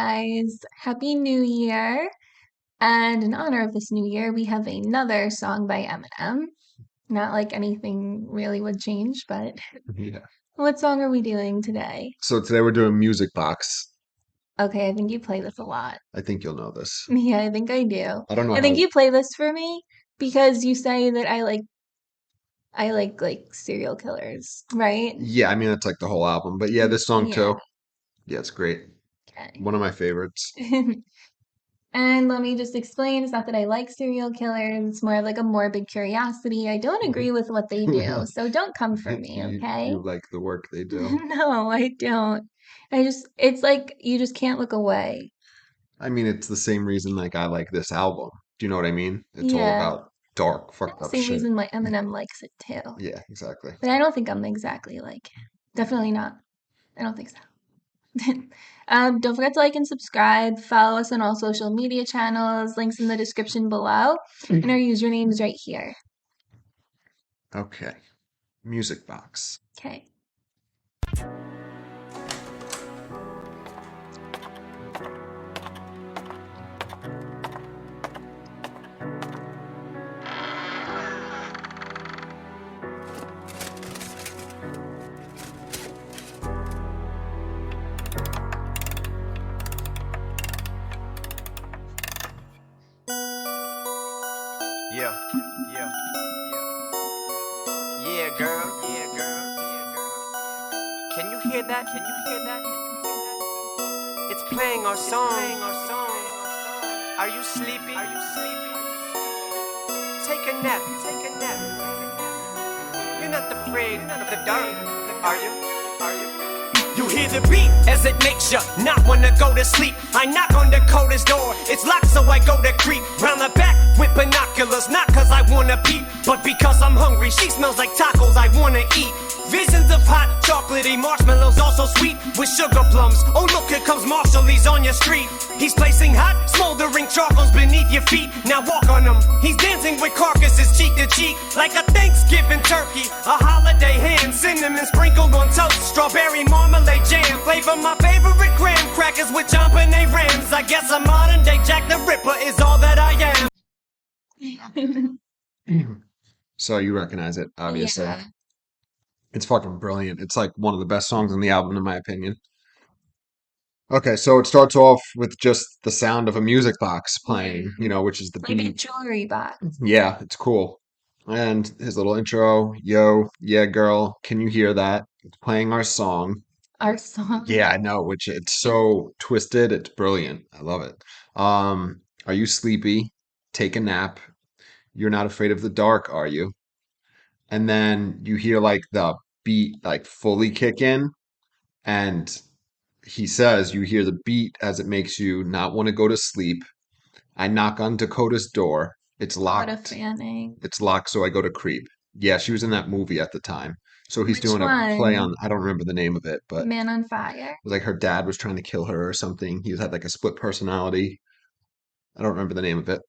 guys. Happy New Year. And in honor of this new year, we have another song by Eminem. Not like anything really would change, but Yeah. what song are we doing today? So today we're doing Music Box. Okay, I think you play this a lot. I think you'll know this. Yeah, I think I do. I don't know I think how. you play this for me because you say that I like serial killers, right? Yeah, I mean that's like the whole album, but yeah, this song Yeah, too. Yeah, it's great. okay. One of my favorites. And let me just explain, it's not that I like serial killers, it's more of like a morbid curiosity. I don't agree with what they do, so don't come for me, okay? You like the work they do. No, I don't. It's like you just can't look away. I mean, it's the same reason like I like this album. Do you know what I mean? It's all Yeah, about dark, fucked up same shit. reason why Eminem likes it too. Yeah, exactly. But I don't think I'm exactly like him. Definitely not. I don't think so. Don't forget to like and subscribe. Follow us on all social media channels. Links in the description below. And our username's right here. Okay. Music Box. Okay. Yeah, yeah, yeah. Yeah, girl. Yeah, girl. Yeah, girl. Can you hear that? Can you hear that? Can you hear that? It's playing our song. Are you sleepy? Are you sleepy? Take a nap. Take a nap. You're not afraid of the dark, are you? Are you? You hear the beat as it makes you not wanna go to sleep. I knock on the coldest door, it's locked so I go to creep round the back with binoculars, not cause I wanna peep, but because I'm hungry. She smells like tacos I wanna eat. Visions of hot, chocolatey marshmallows, also sweet with sugar plums. Oh look, here comes Marshall, he's on your street. He's placing hot, smoldering charcoals beneath your feet. Now walk on him, he's dancing with carcasses cheek to cheek, like a Thanksgiving turkey, a holiday ham, cinnamon sprinkled on toast, strawberry marmalade jam, flavor my favorite graham crackers with JonBenet Rams. I guess a modern day Jack the Ripper is all that I am. So you recognize it, obviously. Yeah. It's fucking brilliant. It's like one of the best songs on the album, in my opinion. Okay, so it starts off with just the sound of a music box playing, which is the Like a beat. jewelry box. Yeah, it's cool. And his little intro, yo, yeah, girl, can you hear that? It's playing our song. Our song. Yeah, I know, which it's so twisted, it's brilliant. I love it. Are you sleepy? Take a nap. You're not afraid of the dark, are you? And then you hear like the beat like fully kick in, and he says you hear the beat as it makes you not want to go to sleep. I knock on Dakota's door. It's Dakota locked. Fanning. It's locked, so I go to creep. Yeah, she was in that movie at the time. So he's Which doing a play one? on, I don't remember the name of it, but it Man on Fire. was like her dad was trying to kill her or something. He had like a split personality. I don't remember the name of it.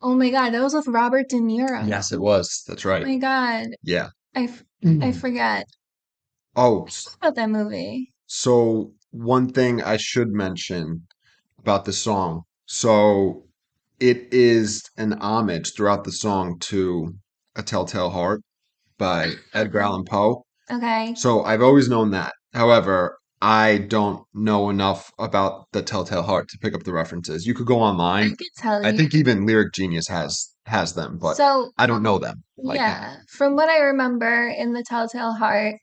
Oh my God, that was with Robert De Niro. Yes, it was. That's Oh right. my God, Yeah. I forget Oh, s- about that movie. so one thing I should mention about the song. So it is an homage throughout the song to A Telltale Heart by Edgar Allan Poe. Okay, So I've always known that. However, I don't know enough about the Telltale Heart to pick up the references. You could go I online. could tell I you. think even Lyric Genius has them, but So, I don't know them like that. yeah, from what I remember in The Telltale Heart,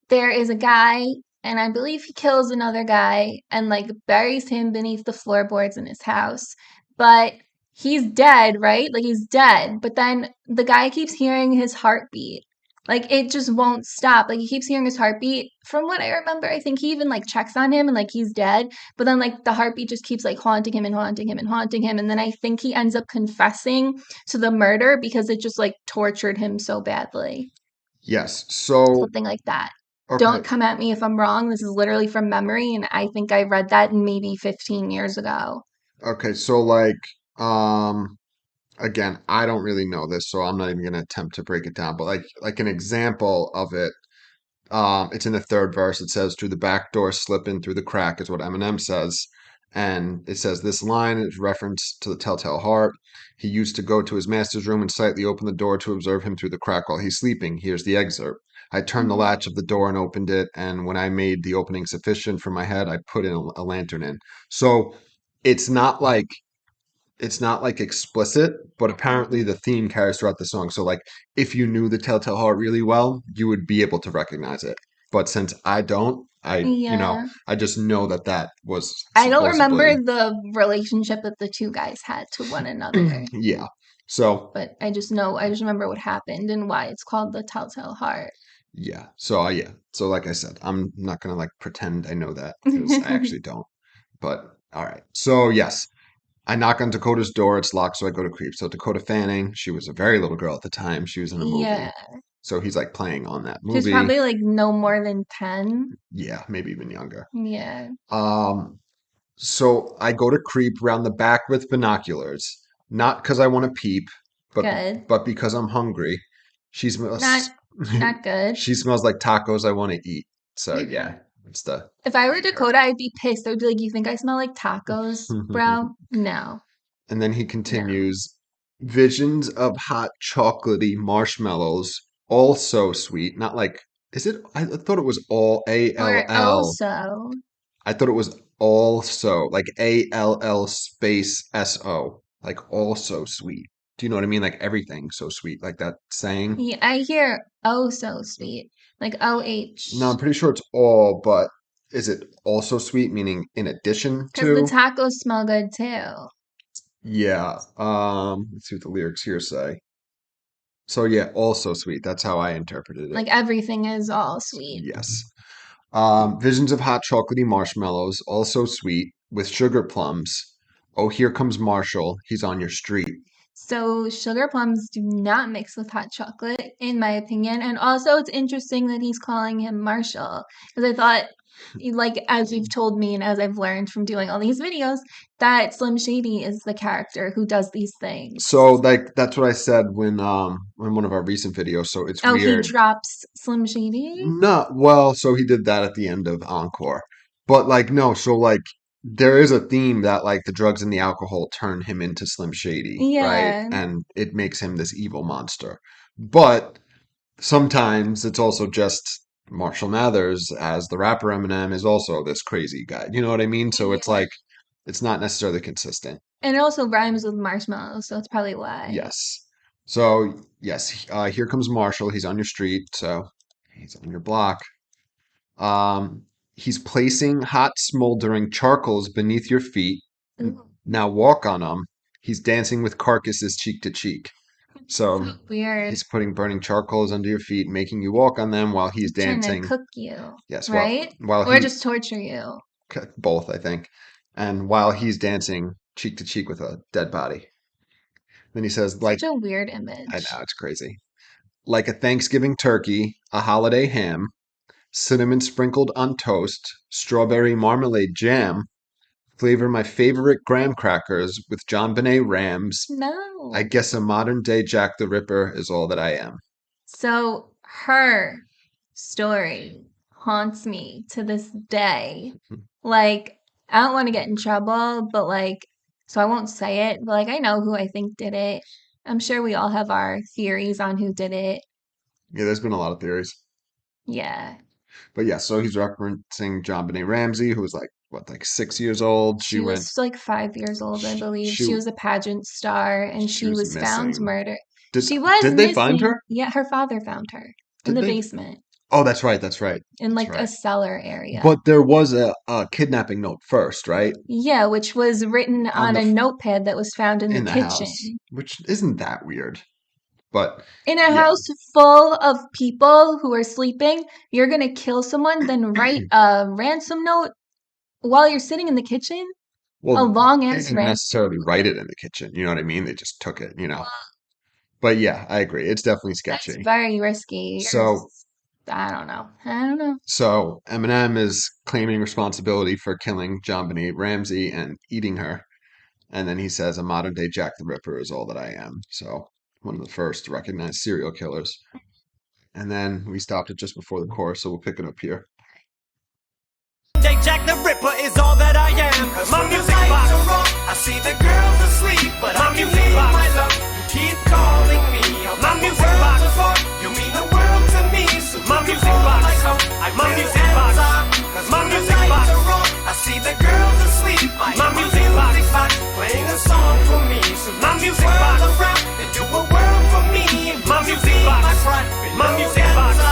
there is a guy, and I believe he kills another guy and like buries him beneath the floorboards in his house. But he's dead, right? Like he's dead. But then the guy keeps hearing his heartbeat. Like it just won't stop. Like he keeps hearing his heartbeat. From what I remember, I think he even like checks on him and like he's dead. But then like the heartbeat just keeps like haunting him and haunting him and haunting him. And then I think he ends up confessing to the murder because it just like tortured him so badly. Yes. So, Something like that. okay. Don't come at me if I'm wrong. This is literally from memory, and I think I read that maybe 15 years ago. Okay. So like, um, again, I don't really know this, so I'm not even gonna attempt to break it down, but like an example of it It's in the third verse. It says, "Through the back door, slip in through the crack," is what Eminem says. And it says this line is reference to the Telltale Heart. He used to go to his master's room and silently open the door to observe him through the crack while he's sleeping. Here's the excerpt. I turned the latch of the door and opened it, and when I made the opening sufficient for my head, I put in a lantern in. So it's not like it's not like explicit, but apparently the theme carries throughout the song. So like if you knew the Telltale Heart really well, you would be able to recognize it. But since I don't, Yeah. I just know that that was I don't remember supposedly, the relationship that the two guys had to one another, yeah. So but I just remember what happened and why it's called the Telltale Heart. yeah. So yeah. So like I said, I'm not gonna like pretend I know that because I actually don't. But all right. So yes, I knock on Dakota's door. It's locked, so I go to creep. So Dakota Fanning, she was a very little girl at the time. She was in a Yeah. movie. So he's like playing on that She was movie. probably like no more than 10. Yeah, maybe even younger. Yeah. Um, so I go to creep around the back with binoculars, not because I want to peep, but Good. because I'm hungry. She Not smells not good. she smells like tacos I want to eat. So yeah, it's the If I were eat her. Dakota, I'd be pissed. I'd be like, "You think I smell like tacos, bro? No. And then he No." continues, visions of hot chocolatey marshmallows, also sweet. Not like, is it? I thought it was all A L Or L. also, I thought it was also like ALL space SO, like also sweet. Do you know what I mean? Like everything so sweet, like that saying. yeah, I hear oh so sweet. Like No, I'm OH. pretty sure it's all, but is it also sweet, meaning in addition Because the to? tacos smell good too. Yeah. Let's see what the lyrics here say. So yeah, also sweet. That's how I interpreted it. Like everything is all sweet. Yes. Visions of hot chocolatey marshmallows, also sweet, with sugar plums. Oh, here comes Marshall. He's on your street. So sugar plums do not mix with hot chocolate, in my opinion. And also, it's interesting that he's calling him Marshall because I thought, like as you've told me and as I've learned from doing all these videos, that Slim Shady is the character who does these things. So like that's what I said when in one of our recent videos. So it's Oh, he weird. drops Slim Shady? No, well, so he did that at the end of Encore. But like no, so like there is a theme that like the drugs and the alcohol turn him into Slim Shady, right? Yeah. And it makes him this evil monster. But sometimes it's also just Marshall Mathers as the rapper Eminem is also this crazy guy. You know what I mean? So it's Yeah. like it's not necessarily consistent. And it also rhymes with marshmallow, so that's probably why. Yes. So yes, here comes Marshall. He's on your street, so he's on your block. He's placing hot smoldering charcoals beneath your feet. Ooh, Now walk on them. He's dancing with carcasses cheek to cheek. so So weird. he's putting burning charcoals under your feet, making you walk on them while he's Trying to dancing. cook you, Yes, right? while Or he just torture you. both, I think, and while he's dancing cheek to cheek with a dead body. Then he says, like, Such a weird I image. know it's crazy, like a Thanksgiving turkey, a holiday ham, cinnamon sprinkled on toast, strawberry marmalade jam, flavor my favorite graham crackers with John Benet Rams. I No. guess a modern day Jack the Ripper is all that I am. So her story haunts me to this day. Like, I don't want to get in trouble, but like, so I won't say it, but like, I know who I think did it. I'm sure we all have our theories on who did it. Yeah, there's been a lot of theories. Yeah. But yeah, so he's referencing John Benet Ramsey, who was like, what, like 6 years old? She was like 5 years old, I believe. She She was a pageant star and she she was was found missing. murdered. Did She was did they find missing. her? Yeah, her father found her in Did the they? basement Oh, that's right, that's right. in That's like a right. cellar area. But there was a kidnapping note first, right? Yeah, which was written On on the a notepad that was found in the in the house, kitchen. which isn't that weird. But In a yeah. house full of people who are sleeping, you're gonna kill someone, then write a ransom note while you're sitting in the kitchen? A Well, long they ass didn't ransom. necessarily write it in the kitchen. You know what I mean? They just took it. But yeah, I agree. It's definitely That's sketchy. very risky. So I don't know. I don't know. so Eminem is claiming responsibility for killing John Benet Ramsey and eating her. And then he says, a modern day Jack the Ripper is all that I am. So one of the first to recognize serial killers. And then we stopped it just before the chorus, so we'll pick it up here. Jack the Ripper is all that I am. My music box. I see the girls asleep, but my music box. My love, you keep calling me. My music box. You mean the world to me. So my music box. My music box. My music box. I see the girls asleep. My music box. Playing a song for me. So my music box. They do a world for me. My music box. My music box.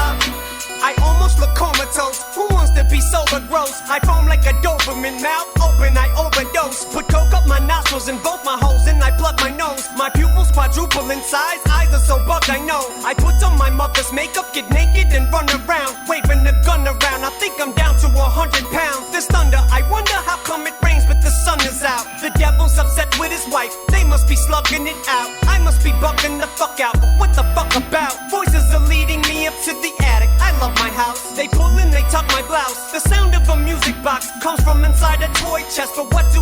I almost look comatose. Who wants to be sober gross? I foam like a Doberman, mouth open, I overdose. Put coke up my nostrils and both my holes, and I plug my nose. My pupils quadruple in size, eyes are so bugged I know. I put on my mother's makeup, get naked and run around, waving the gun around. I think I'm down to 100 pounds. This thunder, I wonder how come it rains but the sun is out. The devil's upset with his wife, they must be slugging it out. I must be bugging the fuck out, but what the fuck about? Voices are leading me up to the attic. I love my house. They pull and they tuck my blouse. The sound of a music box comes from inside a toy chest, but what do?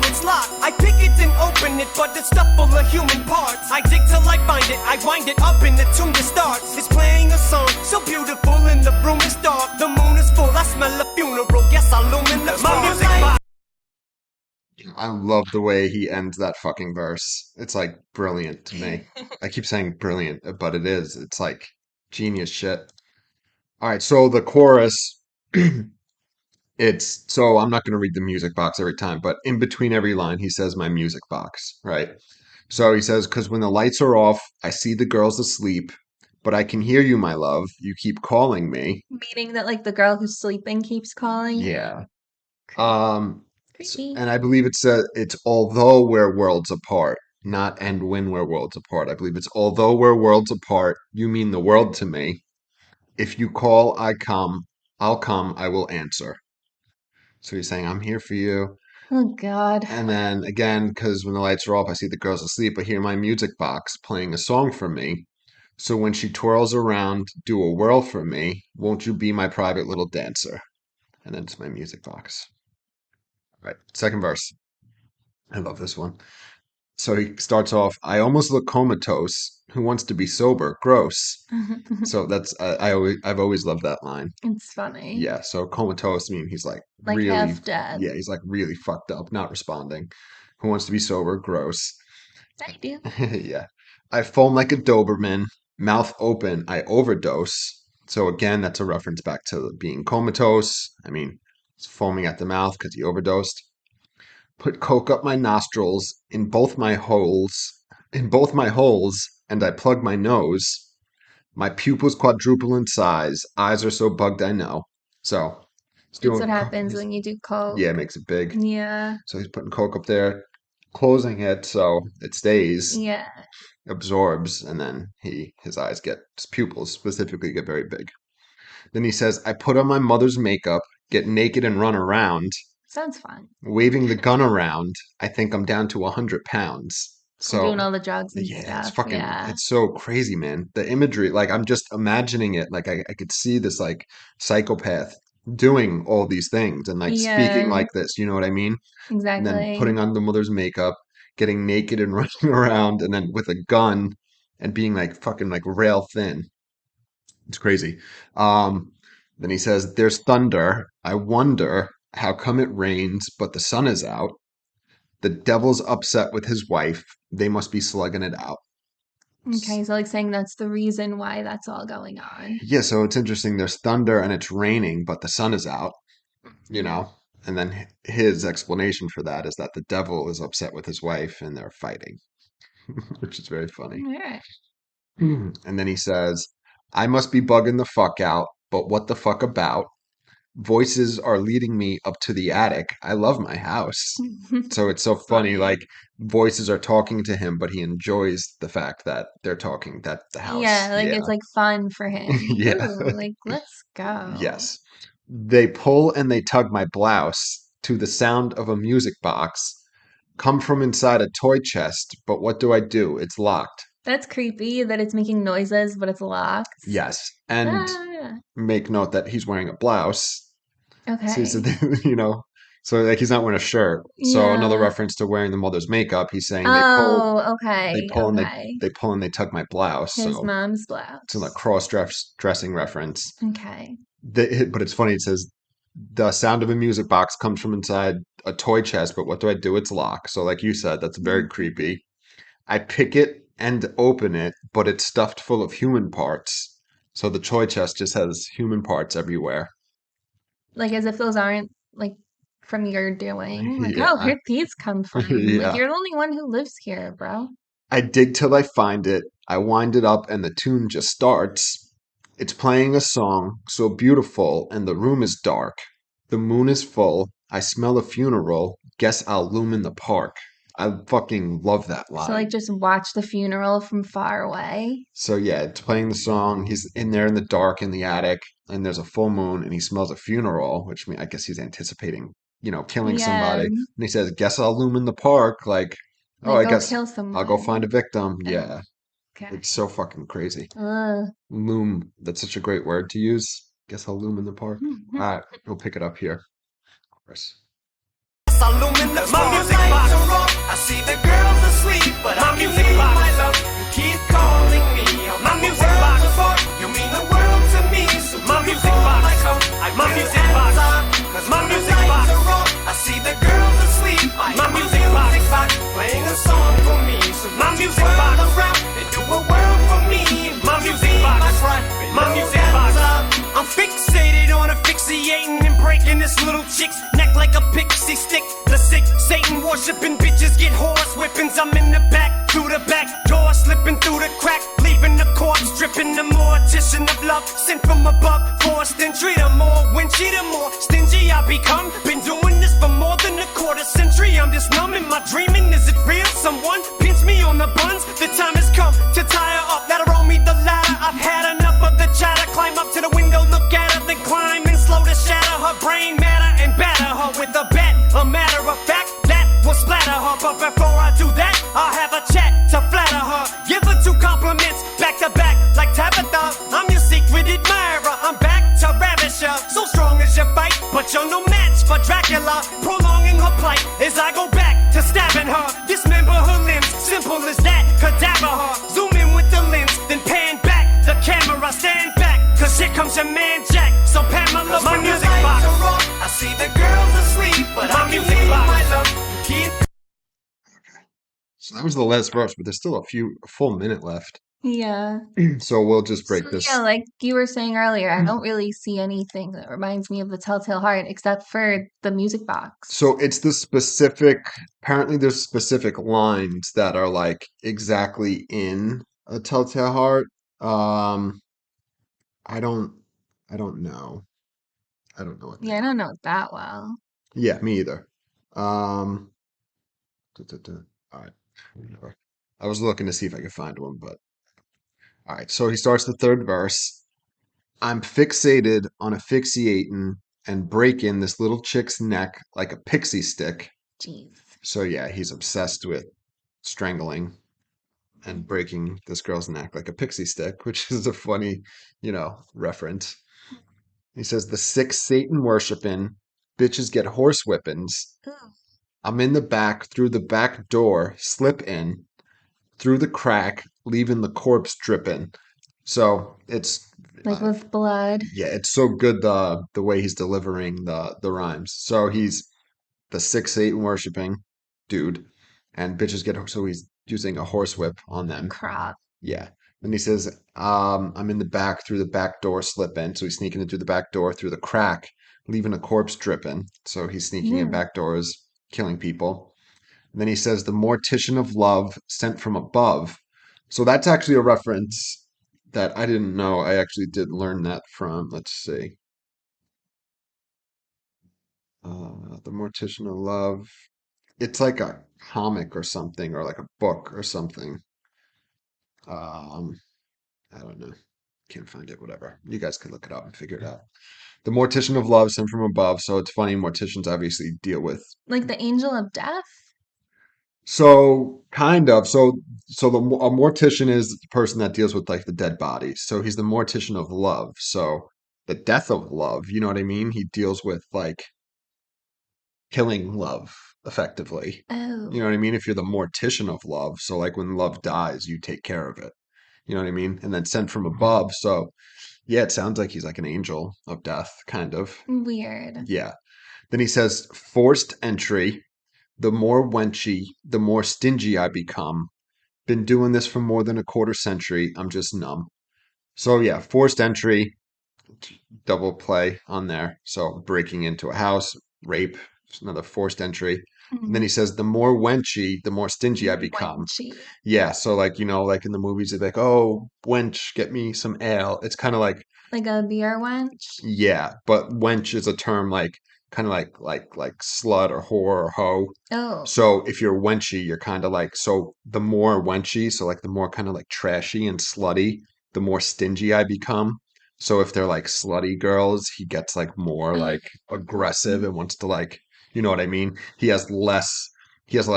It's locked. I pick it and open it, but it's stuffed full of human parts. I dig till I find it, I wind it up and the tune just starts. It's playing a song so beautiful and the room is dark. The moon is full, I smell a funeral. Yes, I illumine the my music box. I love the way he ends that fucking verse. It's like brilliant to me. I keep saying brilliant, but it is. It's like genius shit. All right, so the chorus, so I'm not going to read the music box every time, but in between every line, he says my music box, right? So he says, because when the lights are off, I see the girls asleep, but I can hear you, my love. You keep calling me. Meaning that like the girl who's sleeping keeps calling. Yeah. Creepy. And I believe it's although we're worlds apart, not and when we're worlds apart. I believe it's although we're worlds apart, you mean the world to me. If you call, I'll come, I will answer. So he's saying, I'm here for you. Oh God. And then again, because when the lights are off, I see the girls asleep. I hear my music box playing a song for me. So when she twirls around, do a whirl for me. Won't you be my private little dancer? And then it's my music box. All right, second verse. I love this one. So he starts off, I almost look comatose. Who wants to be sober? Gross. So that's I've always loved that line. It's funny. Yeah, so comatose, I mean, he's like Like really, half dead. yeah, he's like really fucked up, not responding. Who wants to be sober? Gross. I do. Yeah. I foam like a Doberman, mouth open, I overdose. So again, that's a reference back to being comatose. I mean, it's foaming at the mouth because he overdosed. Put coke up my nostrils in both my holes, and I plug my nose. My pupils quadruple in size. Eyes are so bugged I know. So he's That's doing, what happens when you do coke. yeah, it makes it big. Yeah. So he's putting coke up there, closing it so it stays, Yeah. absorbs, and then his pupils specifically get very big. Then he says, I put on my mother's makeup, get naked and run around, Sounds fun. waving the gun around. I think I'm down to 100 pounds. We're doing So all the drugs and yeah, stuff. Yeah. it's so crazy, man. The imagery, like I'm just imagining it. Like I could see this like psychopath doing all these things and like speaking Yeah. like this, you know what I mean? And then Exactly. putting on the mother's makeup, getting naked and running around, and then with a gun and being like fucking like rail thin. It's crazy. Um, then he says, There's thunder. I wonder how come it rains, but the sun is out. The devil's upset with his wife. They must be slugging it out. Okay, so like saying that's the reason why that's all going on. Yeah, so it's interesting. There's thunder and it's raining, but the sun is out, you Yeah. know? And then his explanation for that is that the devil is upset with his wife and they're fighting, which is very funny. All right. And then he says, I must be bugging the fuck out, but what the fuck about? Voices are leading me up to the attic. I love my house. So it's so funny, like voices are talking to him, but he enjoys the fact that they're talking, that the house. Yeah, like Yeah. it's like fun for him. Yeah. Ooh, like let's go. Yes. They pull and they tug my blouse to the sound of a music box, come from inside a toy chest, but what do I do? It's locked. That's creepy that it's making noises, but it's locked. Yes. And Ah, make note that he's wearing a blouse. So he okay. said, you know, So like he's not wearing a shirt. So another Yeah. reference to wearing the mother's makeup. He's saying Oh, they okay. pull and Okay. they pull and they tug my blouse. His So mom's it's a like blouse. dressing reference. Okay. But it's funny. It says the sound of a music box comes from inside a toy chest. But what do I do? It's locked. So like you said, that's very Mhm. creepy. I pick it and open it, but it's stuffed full of human parts. So the toy chest just has human parts everywhere. Like as if those aren't like from your doing. Like, oh, Yeah. where'd these come from? Like Yeah. you're the only one who lives here, bro. I dig till I find it. I wind it up and the tune just starts. It's playing a song so beautiful and the room is dark. The moon is full. I smell a funeral. Guess I'll loom in the park. I fucking love that So like line. just watch the funeral from far away. So yeah, it's playing the song. He's in there in the dark in the attic, and there's a full moon, and he smells a funeral, which I guess he's anticipating, killing somebody. Yeah. And he says, "Guess I'll loom in the park." Like, oh, Like I go guess kill I'll go find a someone. victim. Oh, Yeah, okay. it's so fucking crazy. Ugh. Loom. That's such a great word to use. Guess I'll loom in the park. All right, we'll pick it up here. Chris. My music box. I see the girls asleep, but my music box. My love, you keep calling me. My music box. You mean the world to me. So my music box. My music box. My music box. I see the girls asleep. My music box. Playing a song for me. So my music box. They do a world for me. My music box. My music box. I'm fixated on asphyxiating and breaking this little chick's neck like a pixie stick. The sick Satan worshiping bitches get horse whippings. I'm in the back, through the back door, slipping through the crack, leaving the corpse, dripping the mortician of love, sent from above, forced entry. The more winchy, the more stingy I become. Been doing this for more than a quarter century. I'm just numb in my dreaming. Is it real? Someone pinch me on the buns. The time has come to tire up. Now roll me the ladder. I've had enough of the chatter. Climb up to the window, look at her, then climb and slow to shatter her brain matter and batter her with a bat. A matter of fact, that will splatter her. But before I do that, I'll have a chat to flatter her. Give her 2 compliments back to back like Tabitha. I'm your secret admirer. I'm back to ravish her. So strong as your fight, but you're no match for Dracula. Prolonging her plight as I go back to stabbing her. Dismember her limbs, simple as that. Cadaver her. Zoom in with the lens, then pan back the camera. Stand back, cause here comes your man Jack. So Pamela, my music box. I see the girls asleep, but my music box. My love, keep. So that was the last verse, but there's still a full minute left. Yeah. So we'll just So break yeah, this. like you were saying earlier, I don't really see anything that reminds me of the Telltale Heart except for the music box. So it's the specific, apparently there's specific lines that are like exactly in a Telltale Heart. Um, I don't, I don't know. I don't know what Yeah, they I are. don't know it that well. Yeah, me either. Um, duh, duh, duh. All right. Whatever. I was looking to see if I could find one, but all right. So he starts the third verse. I'm fixated on asphyxiating and breaking this little chick's neck like a pixie stick. Jeez. So yeah, he's obsessed with strangling and Mhm. breaking this girl's neck like a pixie stick, which is a funny, reference. He says the sick Satan worshiping bitches get horse whippings. Ooh. I'm in the back through the back door, slip in through the crack, leaving the corpse dripping. So it's Like with blood. yeah, it's so good the way he's delivering the rhymes. So he's the six Satan worshiping dude, and bitches get so he's using a horsewhip on them. Crap. Yeah. Then he says, I'm in the back through the back door slip in. So he's sneaking in through the back door through the crack, leaving a corpse dripping. So he's sneaking in Ew. back doors, killing people. And then he says, the mortician of love sent from above. So that's actually a reference that I didn't know. I actually did learn that from, let's see, the mortician of love. It's like a comic or something, or like a book or something. Um, I don't know. Can't find it. Whatever. You guys can look it up and figure it out. The mortician of love sent from above. So it's funny. Morticians obviously deal with. Like the angel of death? So kind of. So a mortician is the person that deals with like the dead bodies. So he's the mortician of love. So the death of love. You know what I mean? He deals with like killing love effectively. Oh, You know what I mean? If you're the mortician of love, so like when love dies, you take care of it. You know what I mean? And then sent from above. So yeah, it sounds like he's like an angel of death, kind of. weird. Yeah. Then he says, forced entry. The more wenchy, the more stingy I become. Been doing this for more than a quarter century. I'm just numb. So yeah, forced entry, double play on there. So breaking into a house, rape, another forced entry. And then he says, the more wenchy, the more stingy I become. Wenchy. Yeah, so like, like in the movies, they're like, oh, wench, get me some ale. It's kind of like, Like a beer wench? yeah, but wench is a term like kind of like slut or whore or hoe. Oh, So if you're wenchy, you're kind of like, so the more wenchy, so like the more kind of like trashy and slutty, the more stingy I become. So if they're like slutty girls, he gets like more like aggressive and wants to like, you know what I mean? He has less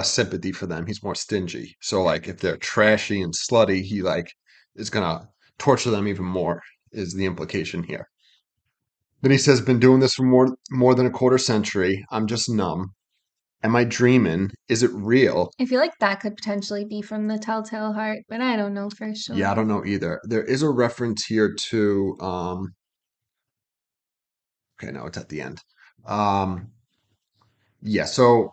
sympathy for them. He's more stingy. So like if they're trashy and slutty, he like is gonna torture them even more, is the implication here. Then he says, been doing this for more than a quarter century. I'm just numb. Am I dreaming? Is it real? I feel like that could potentially be from the Telltale Heart, but I don't know for Yeah, I sure. don't know either. There is a reference here to okay, no, it's at the end. Um yeah, so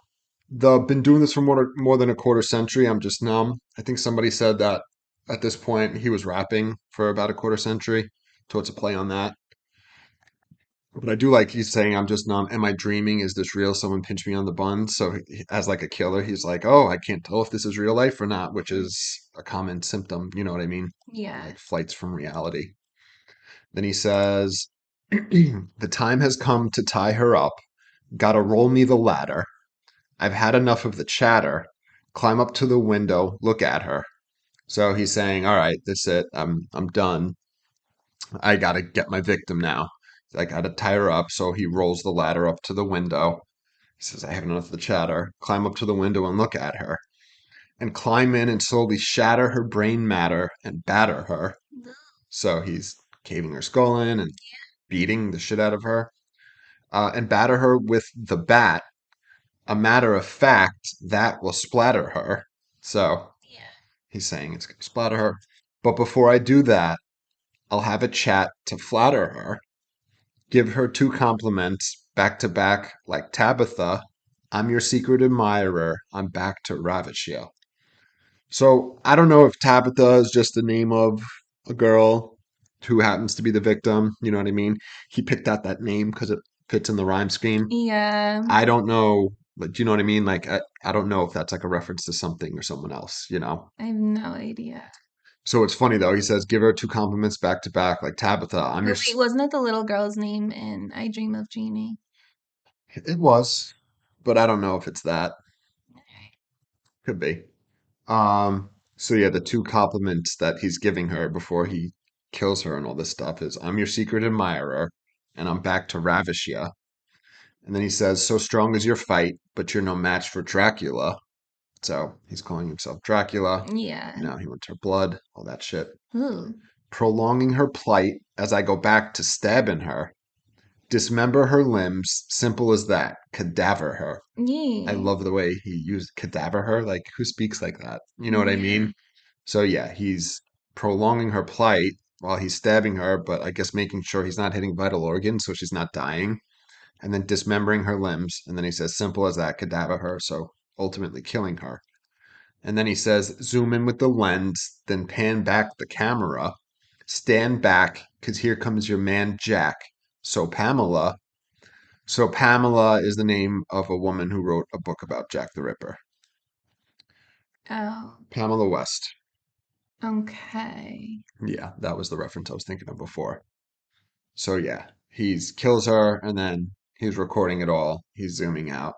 the been doing this for more than a quarter century. I'm just numb. I think somebody said that at this point he was rapping for about a quarter century. So it's a play on that. But I do like he's saying, I'm just numb. Am I dreaming? Is this real? Someone pinched me on the bun. So as like a killer, he's like, oh, I can't tell if this is real life or not, which is a common symptom. You know what I mean? Yeah. Like flights from reality. Then he says, the time has come to tie her up. Gotta roll me the ladder. I've had enough of the chatter. Climb up to the window, look at her. So he's saying, all right, that's it. I'm done. I gotta get my victim now. I gotta tie her up. So he rolls the ladder up to the window. He says, I have enough of the chatter. Climb up to the window and look at her. And climb in and slowly shatter her brain matter and batter her. So he's caving her skull in and beating the shit out of her. And batter her with the bat. A matter of fact, that will splatter her. So he's saying it's going to splatter her. But before I do that, I'll have a chat to flatter her. Give her two compliments back to back like Tabitha. I'm your secret admirer. I'm back to ravish you. So I don't know if Tabitha is just the name of a girl who happens to be the victim. You know what I mean? He picked out that name because it fits in the rhyme scheme. Yeah. I don't know, but do you know what I mean? Like I don't know if that's like a reference to something or someone else. I have no idea. So it's funny though. He says, "Give her two compliments back to back, like Tabitha." I'm But your. wait, wasn't it the little girl's name in I Dream of Jeannie? It was, but I don't know if it's that. Could be. So yeah, the two compliments that he's giving her before he kills her and all this stuff is, "I'm your secret admirer, and I'm back to ravish ya." And then he says, "So strong is your fight, but you're no match for Dracula." So he's calling himself Dracula. Yeah. He wants her blood, all that shit. Ooh. Prolonging her plight as I go back to stabbing her. Dismember her limbs, simple as that. Cadaver her. I Yeah. love the way he used cadaver her. Like, who speaks like that? You know what I Yeah. mean? So, yeah, he's prolonging her plight while he's stabbing her, but I guess making sure he's not hitting vital organs so she's not dying. And then dismembering her limbs. And then he says, simple as that, cadaver her. So, ultimately killing her. And then he says, zoom in with the lens, then pan back the camera. Stand back, because here comes your man Jack. So Pamela is the name of a woman who wrote a book about Jack the Ripper. Oh. Pamela West. Okay. Yeah, that was the reference I was thinking of before. So yeah, he's kills her and then he's recording it all. He's zooming out.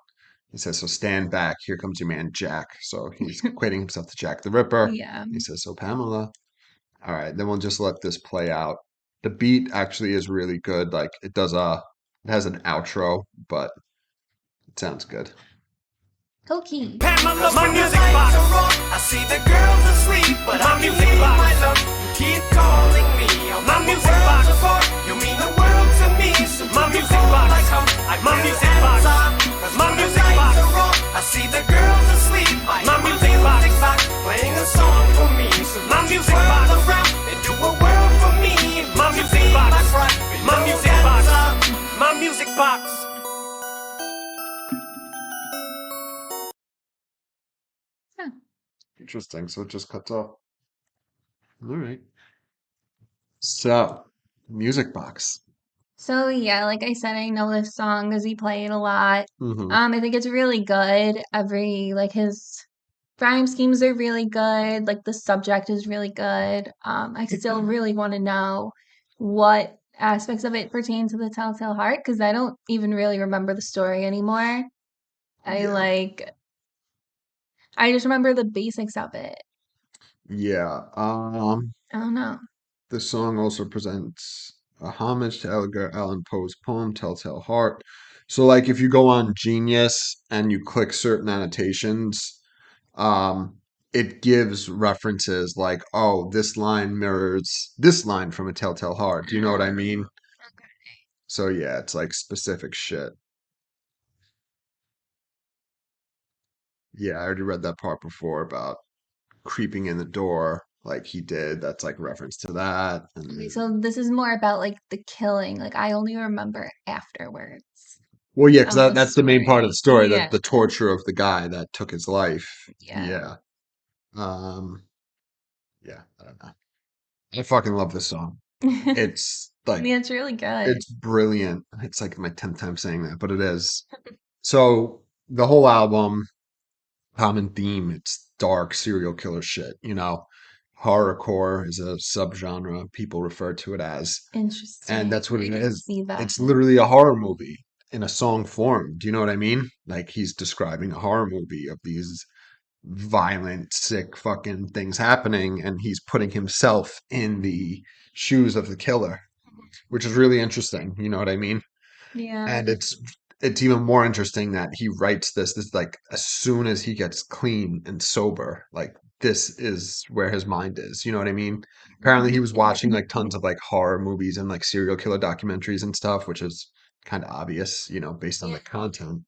He says, so stand back. Here comes your man Jack. So he's equating himself to Jack the Ripper. Yeah. He says, so Pamela. All right, then we'll just let this play out. The beat actually is really good. Like it has an outro, but it sounds good. Cokie. Pamela, my music box. I see the girls asleep, but my music box. My love, you keep calling me. My music box. You mean the world to me. So my music box. My music box. Cause my music box, I see the girls asleep. My music box, playing a song for me. So my music box, and do a world for me. My music box, my music box, my music box. Interesting. So it just cuts off. All right. So, music box. So yeah, like I said, I know this song because he played a lot. Hmm. I think it's really good. His rhyme schemes are really good. Like the subject is really good. I still really want to know what aspects of it pertain to the Telltale Heart because I don't even really remember the story anymore. I Yeah. like I just remember the basics of it. Yeah. I don't know. The song also presents a homage to Edgar Allan Poe's poem Telltale Heart. So, like, if you go on Genius and you click certain annotations, um, it gives references like, oh, this line mirrors this line from a Telltale Heart. Do you know what I mean? So, yeah, it's like specific shit. Yeah, I already read that part before about creeping in the door like he did. That's like reference to that. And Okay, then, so this is more about like the killing. Like I only remember afterwards well, yeah, because of the that's the main part of the story. story, Yeah. the torture of the guy that took his life. Yeah. Yeah. Um, yeah, I don't know. I fucking love this song. It's like, Yeah, it's really good. it's brilliant. It's like my 10th time saying that, but it is. So the whole album, common theme, it's dark serial killer shit, you know. Horrorcore is a subgenre people refer to it as. And Interesting. that's what I it didn't is. see that. It's literally a horror movie in a song form. Do you know what I mean? Like he's describing a horror movie of these violent, sick fucking things happening, and he's putting himself in the shoes of the killer, which is really interesting. You know what I mean? Yeah. And it's even more interesting that he writes this like as soon as he gets clean and sober, like this is where his mind is. You know what I mean? Apparently he was watching like tons of like horror movies and like serial killer documentaries and stuff, which is kind of obvious, you know, based on Yeah. the content.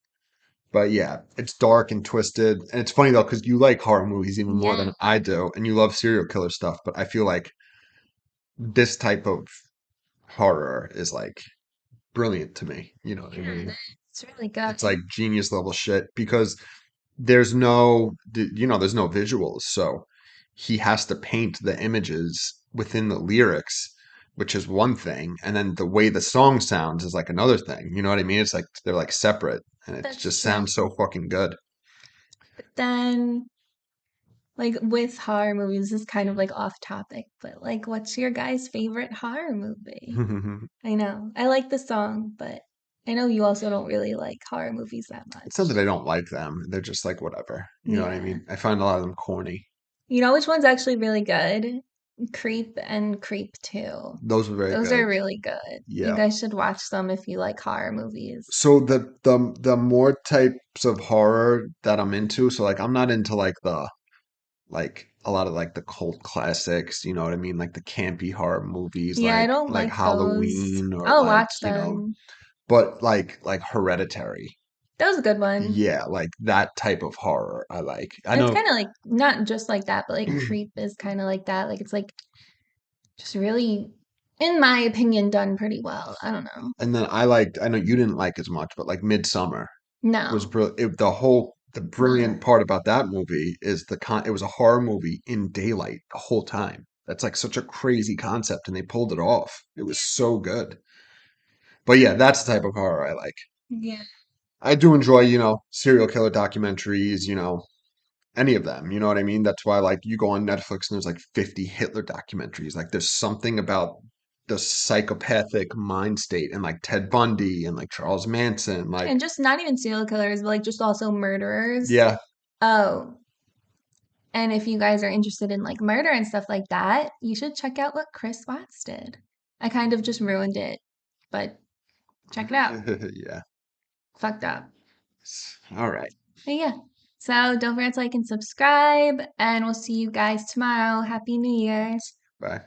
But yeah, it's dark and twisted. And it's funny though, because you like horror movies even more Yeah. than I do, and you love serial killer stuff, but I feel like this type of horror is like brilliant to me. You know what I Yeah, mean? it's really good. It's like genius level shit because there's no visuals, so he has to paint the images within the lyrics, which is one thing, and then the way the song sounds is like another thing. You know what I mean? It's like they're like separate, and it That's just true. sounds so fucking good. But then, like with horror movies, this is kind of like off topic, but like, what's your guy's favorite horror movie? I know. I like the song, but I know you also don't really like horror movies that It's not much. that I don't like them; they're just like whatever. You know what I Yeah. mean? I find a lot of them corny. You know which one's actually really good? Creep and Creep 2. Those are very Those good. are really good. You Yeah. guys should watch them if you like horror movies. So the more types of horror that I'm into, so like I'm not into like the like a lot of like the cult classics, you know what I mean? Like the campy horror movies Yeah, I don't like like those. Halloween or I'll like, watch you know, them. but like Hereditary. That was a good one. Yeah, like that type of horror I like. I It's know. kind of like not just like that, but like Creep is kind of like that. Like it's like just really, in my opinion, done pretty well. I don't know. And then I know you didn't like as much, but like Midsummer was No. brilliant. The brilliant part about that movie is it was a horror movie in daylight the whole time. That's like such a crazy concept, and they pulled it off. It was so good. But yeah, that's the type of horror I like. Yeah. I do enjoy, you know, serial killer documentaries, you know, any of them. You know what I mean? That's why, like, you go on Netflix and there's like 50 Hitler documentaries. Like, there's something about the psychopathic mind state and like Ted Bundy and like Charles Manson. Like, And just not even serial killers, but like just also murderers. yeah. Oh, and if you guys are interested in like murder and stuff like that, you should check out what Chris Watts did. I kind of just ruined it, but check it out. Yeah. Fucked up. All right. But yeah. So don't forget to like and subscribe, and we'll see you guys tomorrow. Happy New Year's. Bye.